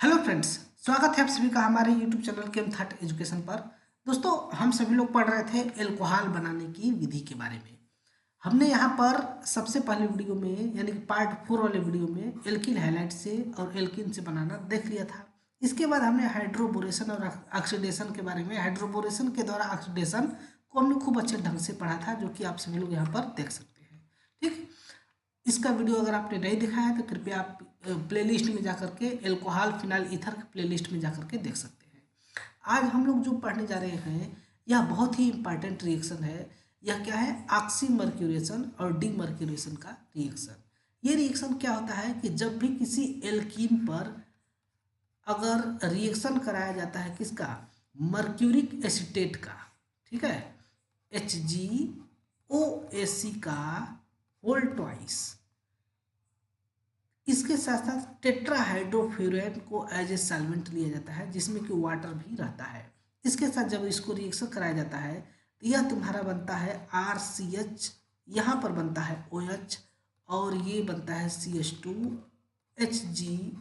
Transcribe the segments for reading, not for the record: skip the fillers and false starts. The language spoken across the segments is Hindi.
हेलो फ्रेंड्स, स्वागत है आप सभी का हमारे यूट्यूब चैनल के थर्ड एजुकेशन पर। दोस्तों, हम सभी लोग पढ़ रहे थे एल्कोहल बनाने की विधि के बारे में। हमने यहाँ पर सबसे पहले वीडियो में यानी कि पार्ट 4 वाले वीडियो में एल्किल हैलाइड से और एल्किन से बनाना देख लिया था। इसके बाद हमने हाइड्रोबोरेशन और ऑक्सीडेशन के बारे में, हाइड्रोबोरेशन के द्वारा ऑक्सीडेशन को हमने खूब अच्छे ढंग से पढ़ा था, जो कि आप सभी लोग यहाँ पर देख सकते हैं। ठीक, इसका वीडियो अगर आपने नहीं देखा है तो कृपया आप प्लेलिस्ट में जाकर के एल्कोहल फिनाइल ईथर के प्लेलिस्ट में जाकर के देख सकते हैं। आज हम लोग जो पढ़ने जा रहे हैं यह बहुत ही इंपॉर्टेंट रिएक्शन है। यह क्या है? ऑक्सीमर्क्यूरेशन और डीमर्क्यूरेशन का रिएक्शन। ये रिएक्शन क्या होता है कि जब भी किसी एल्कीन पर अगर रिएक्शन कराया जाता है किसका? मर्क्यूरिक एसिटेट का, ठीक है, HgOAc का होल ट्वाइस, इसके साथ साथ टेट्राहाइड्रोफ्यूरेन को एज ए सॉल्वेंट लिया जाता है, जिसमें कि वाटर भी रहता है। इसके साथ जब इसको रिएक्शन कराया जाता है तो यह तुम्हारा बनता है RCH, यहाँ पर बनता है OH और ये बनता है CH2 HgOAc।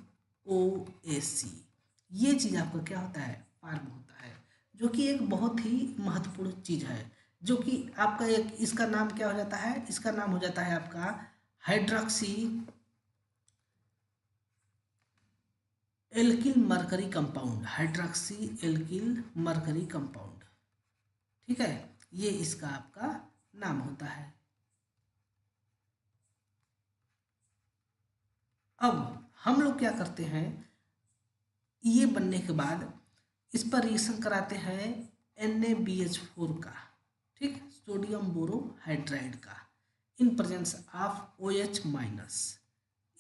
ये चीज़ आपका क्या होता है? फॉर्म होता है, जो कि एक बहुत ही महत्वपूर्ण चीज़ है। जो कि आपका एक, इसका नाम क्या हो जाता है? इसका नाम हो जाता है आपका hydroxy alkyl mercury compound, hydroxy alkyl mercury compound. ठीक है, ये इसका आपका नाम होता है। अब हम लोग क्या करते हैं, ये बनने के बाद इस पर रिएक्शन कराते हैं NaBH4 का, ठीक, सोडियम बोरोहाइड्राइड का, in presence of OH minus.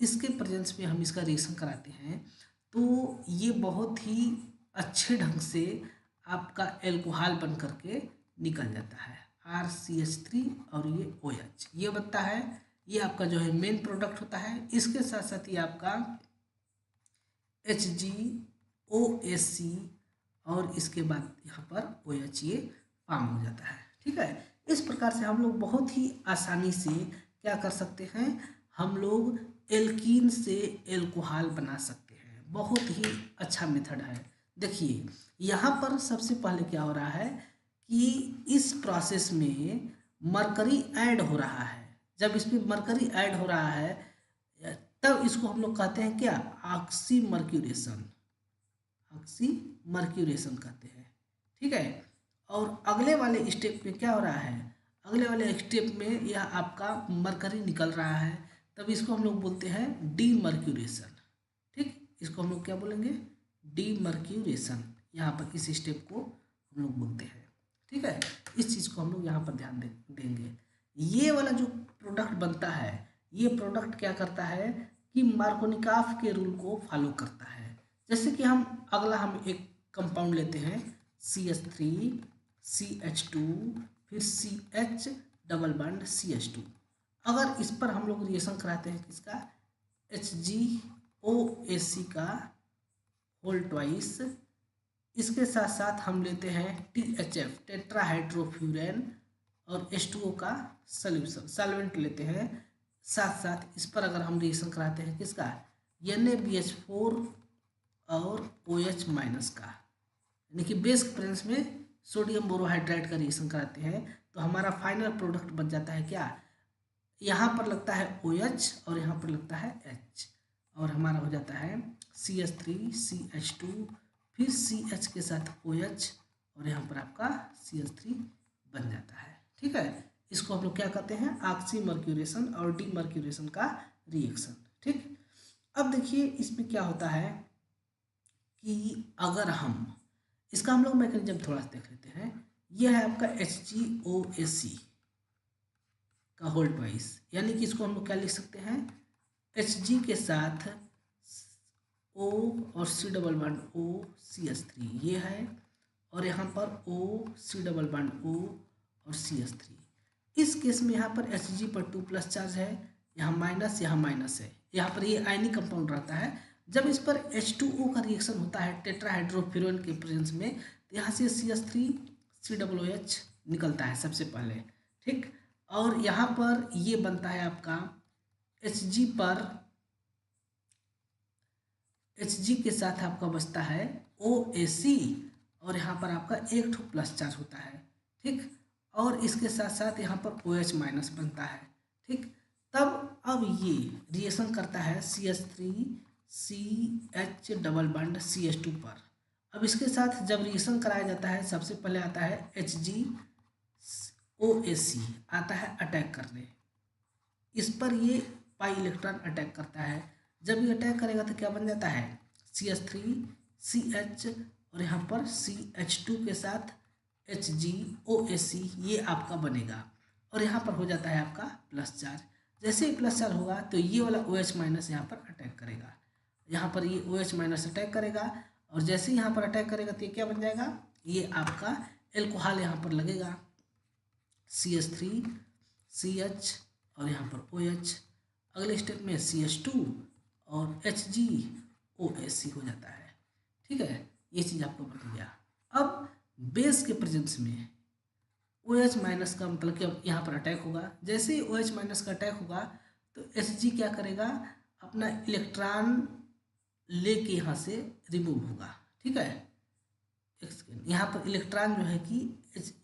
इसके प्रेजेंस में हम इसका रिएक्शन कराते हैं तो ये बहुत ही अच्छे ढंग से आपका एल्कोहल बन करके निकल जाता है, RCH3 और ये OH ये बनता है। ये आपका जो है मेन प्रोडक्ट होता है। इसके साथ साथ ये आपका HgOAc और इसके बाद यहाँ पर OH ये फॉर्म हो जाता है। ठीक है, इस प्रकार से हम लोग बहुत ही आसानी से क्या कर सकते हैं, हम लोग एल्कीन से एल्कोहल बना सकते हैं। बहुत ही अच्छा मेथड है। देखिए, यहाँ पर सबसे पहले क्या हो रहा है कि इस प्रोसेस में मरकरी ऐड हो रहा है। जब इसमें मरकरी ऐड हो रहा है तब इसको हम लोग कहते हैं क्या? ऑक्सीमर्क्यूरेशन, ऑक्सीमर्क्यूरेशन कहते हैं। ठीक है, और अगले वाले स्टेप में क्या हो रहा है? अगले वाले स्टेप में यह आपका मरकरी निकल रहा है, तब इसको हम लोग बोलते हैं डीमर्क्यूरेशन। ठीक, इसको हम लोग क्या बोलेंगे? डीमर्क्यूरेशन। यहाँ पर इस स्टेप को हम लोग बोलते हैं। ठीक है, इस चीज़ को हम लोग यहाँ पर ध्यान देंगे। ये वाला जो प्रोडक्ट बनता है, ये प्रोडक्ट क्या करता है कि मार्कोनिकॉफ के रूल को फॉलो करता है। जैसे कि हम एक कंपाउंड लेते हैं CH3 CH2 फिर CH डबल बॉन्ड CH2। अगर इस पर हम लोग रिएक्शन कराते हैं किसका? HgOAc का होल ट्वाइस, इसके साथ साथ हम लेते हैं THF टेट्राहाइड्रोफ्यूरेन और H2O का सोल्यूशन सॉल्वेंट लेते हैं। साथ साथ इस पर अगर हम रिएक्शन कराते हैं किसका? NaBH4 और OH माइनस का, यानी कि बेस प्रेजेंस में सोडियम बोरोहाइड्राइड का रिएक्शन कराते हैं तो हमारा फाइनल प्रोडक्ट बन जाता है क्या? यहाँ पर लगता है OH और यहाँ पर लगता है H और हमारा हो जाता है CH3 CH2 फिर CH के साथ OH और यहाँ पर आपका CH3 बन जाता है। ठीक है, इसको हम लोग क्या कहते हैं? ऑक्सीमर्क्यूरेशन और डीमर्क्यूरेशन का रिएक्शन। ठीक, अब देखिए इसमें क्या होता है कि अगर इसका हम लोग मैकेनिज्म थोड़ा सा देख लेते हैं। यह है आपका HgOAc का होल ट्वाइस, यानी कि इसको हम लोग क्या लिख सकते हैं? Hg के साथ O और C double bond O CH3 ये है, और यहाँ पर O C double bond O और CH3। इस केस में यहाँ पर Hg पर 2+ चार्ज है, यहाँ माइनस है, यहाँ पर ये आयनिक कंपाउंड रहता है। जब इस पर H2O का रिएक्शन होता है टेट्राहाइड्रोफ्यूरेन के प्रेजेंस में, तो यहाँ से CH3 COOH निकलता है सबसे पहले। ठीक, और यहाँ पर ये बनता है आपका Hg पर Hg के साथ आपका बचता है OAC और यहाँ पर आपका एक ठो प्लस चार्ज होता है, ठीक। और इसके साथ साथ यहाँ पर OH माइनस बनता है, ठीक। तब अब ये रिएक्शन करता है CH3CH डबल बॉन्ड CH2 पर। अब इसके साथ जब रिएक्शन कराया जाता है सबसे पहले आता है HgOAC आता है अटैक करने, इस पर ये पाई इलेक्ट्रॉन अटैक करता है। जब ये अटैक करेगा तो क्या बन जाता है CH3CH और यहाँ पर CH2 के साथ HgOAC ये आपका बनेगा और यहाँ पर हो जाता है आपका प्लस चार्ज। जैसे ही प्लस चार्ज होगा तो ये वाला OH माइनस यहाँ पर अटैक करेगा, यहाँ पर ये OH माइनस अटैक करेगा और जैसे ही यहाँ पर अटैक करेगा तो ये क्या बन जाएगा, ये आपका एल्कोहल यहाँ पर लगेगा CH3CH और यहाँ पर OH। अगले स्टेप में CH2 और HgOAC हो जाता है, ठीक है। ये चीज़ आपको बन गया। अब बेस के प्रेजेंस में OH माइनस का मतलब कि अब यहाँ पर अटैक होगा। जैसे ही OH माइनस का अटैक होगा तो Hg क्या करेगा, अपना इलेक्ट्रॉन लेके यहाँ से रिमूव होगा, ठीक है। एक सेकेंड, यहाँ पर इलेक्ट्रॉन जो है कि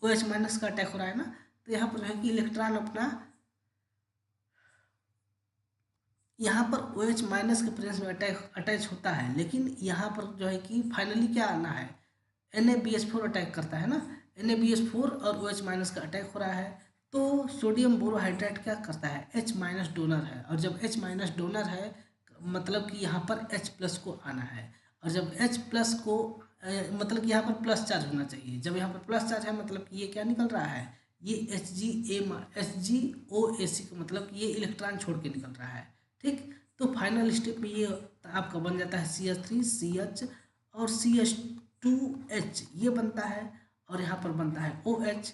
OH माइनस का अटैक हो रहा है ना, तो यहाँ पर जो है कि इलेक्ट्रॉन अपना यहाँ पर OH माइनस के प्रेजेंस में अटैच होता है, लेकिन यहाँ पर जो है कि फाइनली क्या आना है, NaBH4 अटैक करता है ना, NaBH4 और OH माइनस का अटैक हो रहा है। तो सोडियम बोरोहाइड्रेट क्या करता है, H माइनस डोनर है, और जब H माइनस डोनर है मतलब कि यहाँ पर H प्लस को आना है, और जब H प्लस को मतलब कि यहाँ पर प्लस चार्ज होना चाहिए। जब यहाँ पर प्लस चार्ज है मतलब कि ये क्या निकल रहा है, ये HgOAC का मतलब कि ये इलेक्ट्रॉन छोड़ के निकल रहा है, ठीक। तो फाइनल स्टेप में ये आपका बन जाता है CH3CH और CH2H ये बनता है और यहाँ पर बनता है OH,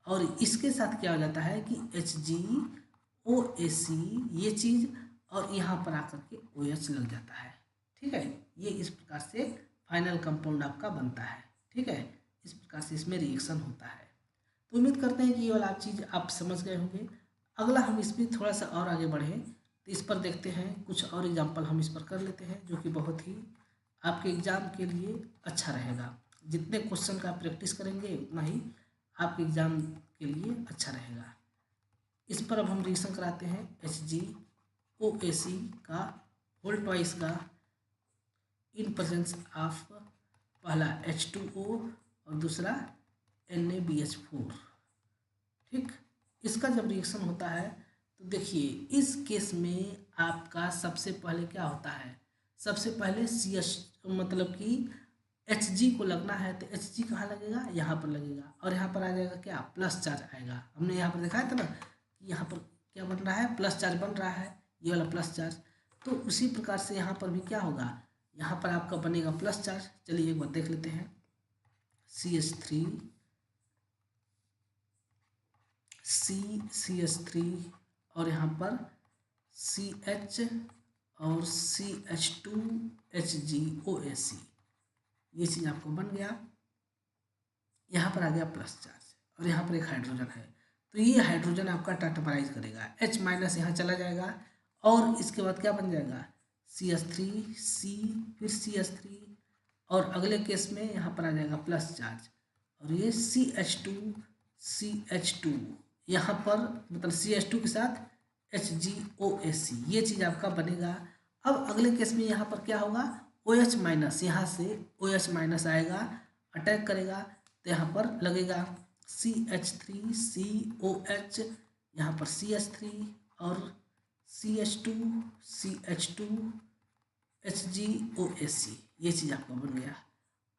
और इसके साथ क्या हो जाता है कि HgOAC ये चीज़ और यहाँ पर आकर के OH लग जाता है, ठीक है। ये इस प्रकार से फाइनल कंपाउंड आपका बनता है, ठीक है। इस प्रकार से इसमें रिएक्शन होता है। तो उम्मीद करते हैं कि ये वाला चीज़ आप समझ गए होंगे। अगला हम इसमें थोड़ा सा और आगे बढ़ें तो इस पर देखते हैं, कुछ और एग्जाम्पल हम इस पर कर लेते हैं जो कि बहुत ही आपके एग्ज़ाम के लिए अच्छा रहेगा। जितने क्वेश्चन का प्रैक्टिस करेंगे उतना ही आपके एग्ज़ाम के लिए अच्छा रहेगा। इस पर अब हम रिएक्शन कराते हैं HgOAC का होल ट्वाइस का इन प्रेजेंस ऑफ पहला H2O और दूसरा NaBH4, ठीक। इसका जब रिएक्शन होता है तो देखिए इस केस में आपका सबसे पहले क्या होता है, सबसे पहले CH मतलब कि Hg को लगना है तो Hg कहाँ लगेगा, यहाँ पर लगेगा और यहाँ पर आ जाएगा क्या, प्लस चार्ज आएगा। हमने यहाँ पर दिखाया था ना कि यहाँ पर क्या बन रहा है, प्लस चार्ज बन रहा है, ये वाला प्लस चार्ज। तो उसी प्रकार से यहाँ पर भी क्या होगा, यहाँ पर आपका बनेगा प्लस चार्ज। चलिए एक बार देख लेते हैं, CH3 और यहाँ पर CH और CH2HgOAC ये चीज़ आपको बन गया। यहाँ पर आ गया प्लस चार्ज और यहाँ पर एक हाइड्रोजन है, तो ये हाइड्रोजन आपका टाटापराइज करेगा, H माइनस यहाँ चला जाएगा और इसके बाद क्या बन जाएगा CH3C फिर CH3 और अगले केस में यहाँ पर आ जाएगा प्लस चार्ज और ये CH2 यहाँ पर मतलब CH2 के साथ HgOAC ये चीज़ आपका बनेगा। अब अगले केस में यहाँ पर क्या होगा, OH माइनस, यहाँ से OH माइनस आएगा अटैक करेगा तो यहाँ पर लगेगा CH3COH, यहाँ पर CH3 और CH2HgOAC ये चीज़ आपका बन गया।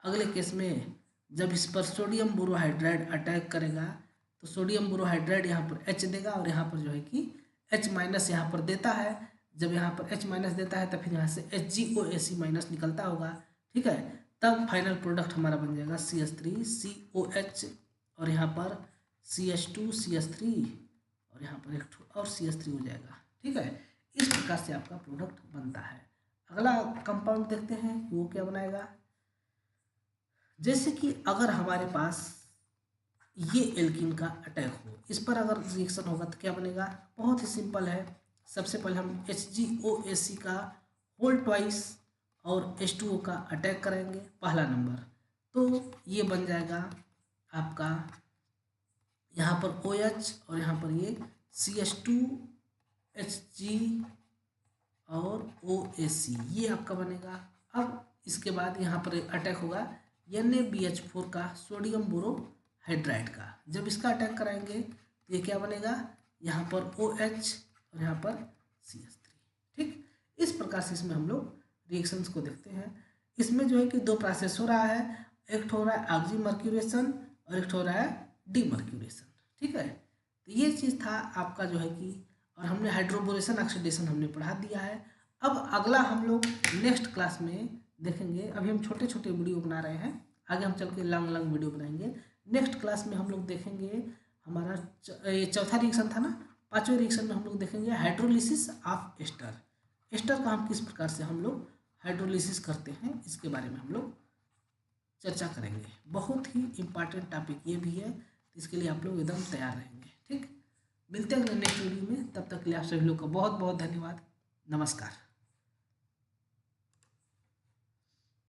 अगले केस में जब इस पर सोडियम बोरोहाइड्राइड अटैक करेगा तो सोडियम बोरोहाइड्राइड यहाँ पर H देगा और यहाँ पर जो है कि H माइनस यहाँ पर देता है। जब यहाँ पर H माइनस देता है तो फिर यहाँ से HgOAC माइनस निकलता होगा, ठीक है। तब फाइनल प्रोडक्ट हमारा बन जाएगा CH3COH और यहाँ पर CH2CH3 और यहाँ पर एक और CH3 हो जाएगा, ठीक है। इस प्रकार से आपका प्रोडक्ट बनता है। अगला कंपाउंड देखते हैं कि वो क्या बनाएगा। जैसे कि अगर हमारे पास ये एल्कीन का अटैक हो, इस पर अगर रिएक्शन होगा तो क्या बनेगा, बहुत ही सिंपल है। सबसे पहले हम HgOAC का होल ट्वाइस और H2O का अटैक करेंगे पहला नंबर, तो ये बन जाएगा आपका यहाँ पर OH और यहाँ पर ये CH2Hg और OAC, ये आपका बनेगा। अब इसके बाद यहाँ पर अटैक होगा NaBH4 का, सोडियम बोरोहाइड्राइड का। जब इसका अटैक कराएंगे तो ये क्या बनेगा, यहाँ पर OH और यहाँ पर CH3। ठीक, इस प्रकार से इसमें हम लोग रिएक्शंस को देखते हैं। इसमें जो है कि दो प्रोसेस हो रहा है, एक हो रहा है ऑक्सीमर्क्यूरेशन और एक हो रहा है डीमर्क्यूरेशन। ठीक है, तो ये चीज़ था आपका जो है कि, और हमने हाइड्रोबोरेशन ऑक्सीडेशन हमने पढ़ा दिया है। अब अगला हम लोग नेक्स्ट क्लास में देखेंगे। अभी हम छोटे छोटे वीडियो बना रहे हैं, आगे हम चल के लॉन्ग लॉन्ग वीडियो बनाएंगे। नेक्स्ट क्लास में हम लोग देखेंगे हमारा ये चौथा रिएक्शन था ना, पांचवें रिएक्शन में हम लोग देखेंगे हाइड्रोलिसिस ऑफ एस्टर। एस्टर का हम किस प्रकार से हम लोग हाइड्रोलिसिस करते हैं, इसके बारे में हम लोग चर्चा करेंगे। बहुत ही इम्पॉर्टेंट टॉपिक ये भी है, इसके लिए आप लोग एकदम तैयार रहेंगे। ठीक, मिलते हैं नेक्स्ट वीडियो में, तब तक के लिए आप सभी लोग का बहुत बहुत धन्यवाद। नमस्कार।